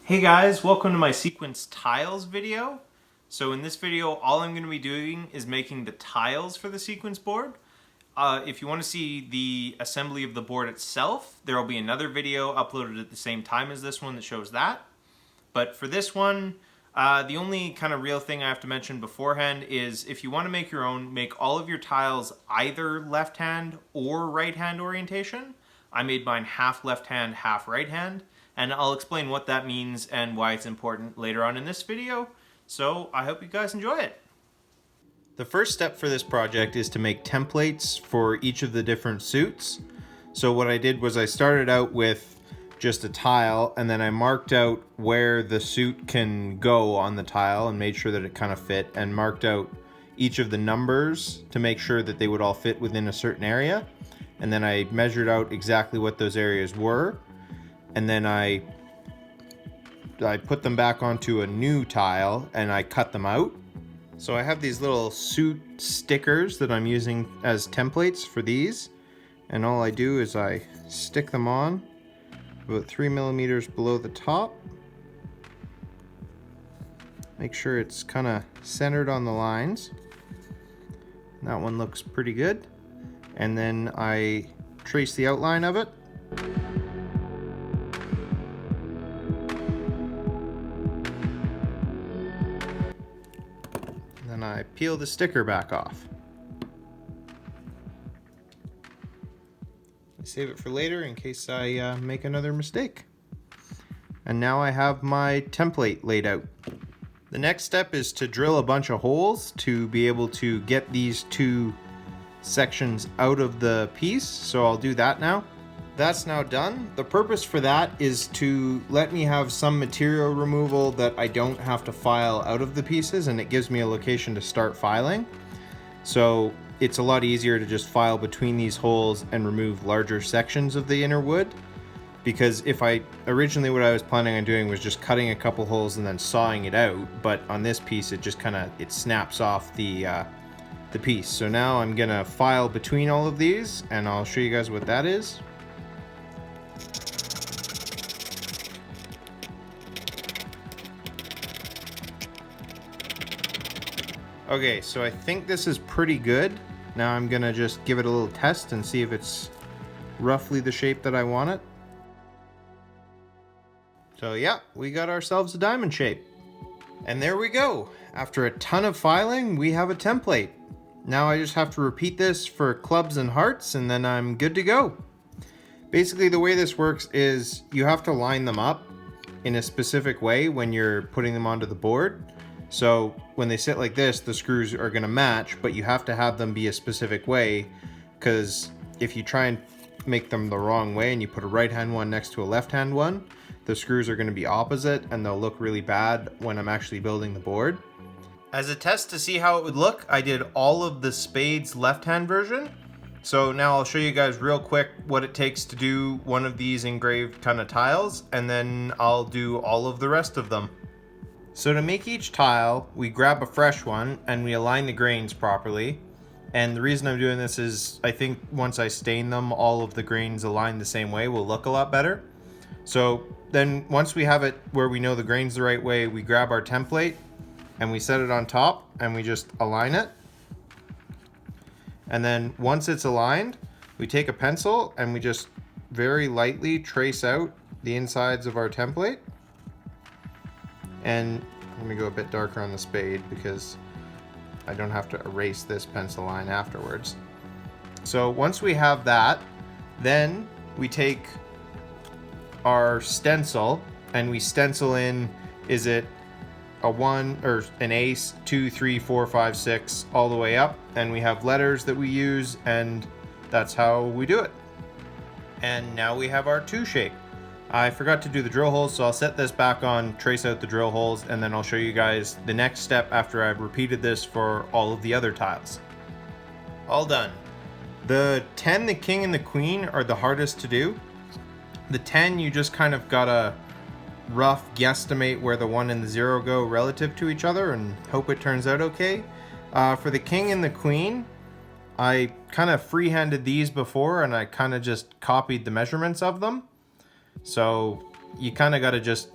Hey guys, welcome to my sequence tiles video. So in this video, all I'm going to be doing is making the tiles for the sequence board. If you want to see the assembly of the board itself, there will be another video uploaded at the same time as this one that shows that. But for this one, the only kind of real thing I have to mention beforehand is if you want to make your own, make all of your tiles either left hand or right hand orientation. I made mine half left hand, half right hand, and I'll explain what that means and why it's important later on in this video. So I hope you guys enjoy it. The first step for this project is to make templates for each of the different suits. So what I did was I started out with just a tile, and then I marked out where the suit can go on the tile and made sure that it kind of fit, and marked out each of the numbers to make sure that they would all fit within a certain area. And then I measured out exactly what those areas were, and then I put them back onto a new tile and I cut them out. So I have these little suit stickers that I'm using as templates for these, and all I do is I stick them on about 3 millimeters below the top. Make sure it's kind of centered on the lines. That one looks pretty good. And then I trace the outline of it. And then I peel the sticker back off. I save it for later in case I make another mistake. And now I have my template laid out. The next step is to drill a bunch of holes to be able to get these two sections out of the piece, so I'll do that now. That's now done. The purpose for that is to let me have some material removal that I don't have to file out of the pieces, and it gives me a location to start filing. So it's a lot easier to just file between these holes and remove larger sections of the inner wood, because if I originally what I was planning on doing was just cutting a couple holes and then sawing it out, but on this piece it just it snaps off the piece. So now I'm gonna file between all of these and I'll show you guys what that is. Okay, so I think this is pretty good. Now I'm gonna just give it a little test and see if it's roughly the shape that I want it. So yeah, we got ourselves a diamond shape. And there we go. After a ton of filing, we have a template. Now I just have to repeat this for clubs and hearts, and then I'm good to go. Basically, the way this works is you have to line them up in a specific way when you're putting them onto the board. So when they sit like this, the screws are gonna match, but you have to have them be a specific way, because if you try and make them the wrong way and you put a right-hand one next to a left-hand one, the screws are gonna be opposite and they'll look really bad when I'm actually building the board. As a test to see how it would look, I did all of the Spades left-hand version. So now I'll show you guys real quick what it takes to do one of these engraved kind of tiles, and then I'll do all of the rest of them. So to make each tile, we grab a fresh one and we align the grains properly. And the reason I'm doing this is I think once I stain them, all of the grains aligned the same way will look a lot better. So then once we have it where we know the grains the right way, we grab our template and we set it on top and we just align it. And then once it's aligned, we take a pencil and we just very lightly trace out the insides of our template. And I'm gonna go a bit darker on the spade because I don't have to erase this pencil line afterwards. So once we have that, then we take our stencil and we stencil in, is it a 1 or an ace, 2, 3, 4, 5, 6, all the way up, and we have letters that we use, and that's how we do it. And now we have our 2 shape. I forgot to do the drill holes, so I'll set this back on, trace out the drill holes, and then I'll show you guys the next step after I've repeated this for all of the other tiles. All done. The 10, the king, and the queen are the hardest to do. The 10, you just kind of gotta rough guesstimate where the 1 and the 0 go relative to each other and hope it turns out okay. For the king and the queen, I kind of freehanded these before and I kind of just copied the measurements of them. So you kind of got to just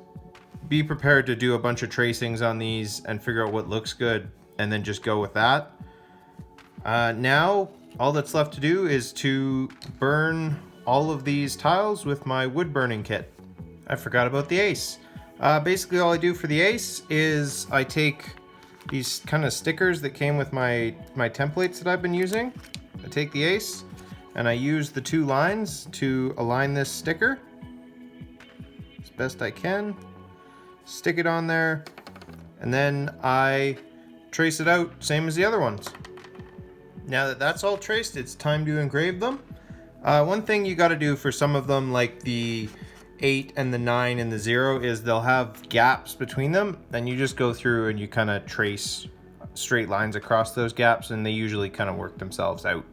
be prepared to do a bunch of tracings on these and figure out what looks good and then just go with that. Now, all that's left to do is to burn all of these tiles with my wood burning kit. I forgot about the ace. Basically all I do for the ace is I take these kind of stickers that came with my templates that I've been using. I take the ace and I use the 2 lines to align this sticker as best I can. Stick it on there, and then I trace it out, same as the other ones. Now that that's all traced, it's time to engrave them. One thing you got to do for some of them, like the 8 and the 9 and the 0, is they'll have gaps between them, and you just go through and you kind of trace straight lines across those gaps, and they usually kind of work themselves out.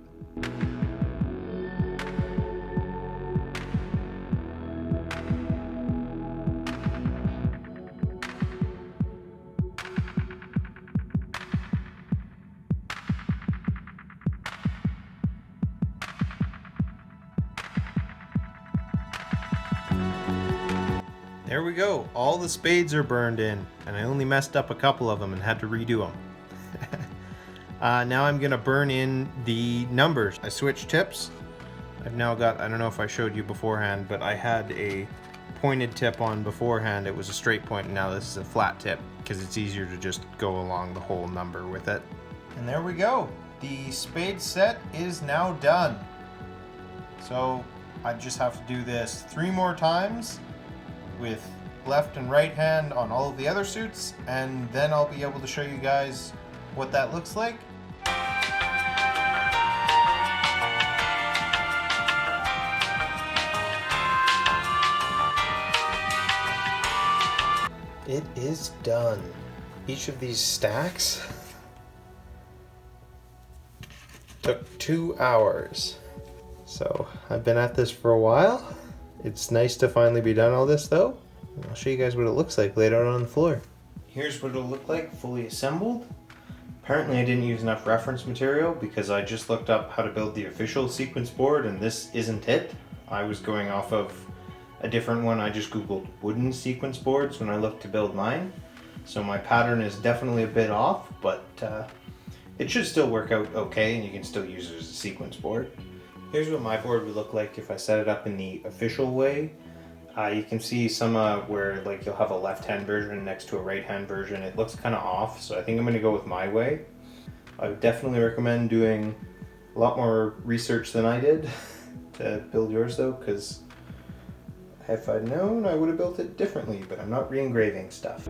There we go, all the spades are burned in, and I only messed up a couple of them and had to redo them. Now I'm gonna burn in the numbers. I switched tips. I've now got, I don't know if I showed you beforehand, but I had a pointed tip on beforehand. It was a straight point, and now this is a flat tip because it's easier to just go along the whole number with it. And there we go. The spade set is now done. So I just have to do this 3 more times with left and right hand on all of the other suits, and then I'll be able to show you guys what that looks like. It is done. Each of these stacks took 2 hours. So I've been at this for a while. It's nice to finally be done all this though. I'll show you guys what it looks like laid out on the floor. Here's what it'll look like fully assembled. Apparently I didn't use enough reference material because I just looked up how to build the official sequence board, and this isn't it. I was going off of a different one. I just googled wooden sequence boards when I looked to build mine. So my pattern is definitely a bit off, but it should still work out okay, and you can still use it as a sequence board. Here's what my board would look like if I set it up in the official way. You can see some where like you'll have a left-hand version next to a right-hand version. It looks kind of off, so I think I'm going to go with my way. I would definitely recommend doing a lot more research than I did to build yours though, because if I'd known I would have built it differently, but I'm not re-engraving stuff.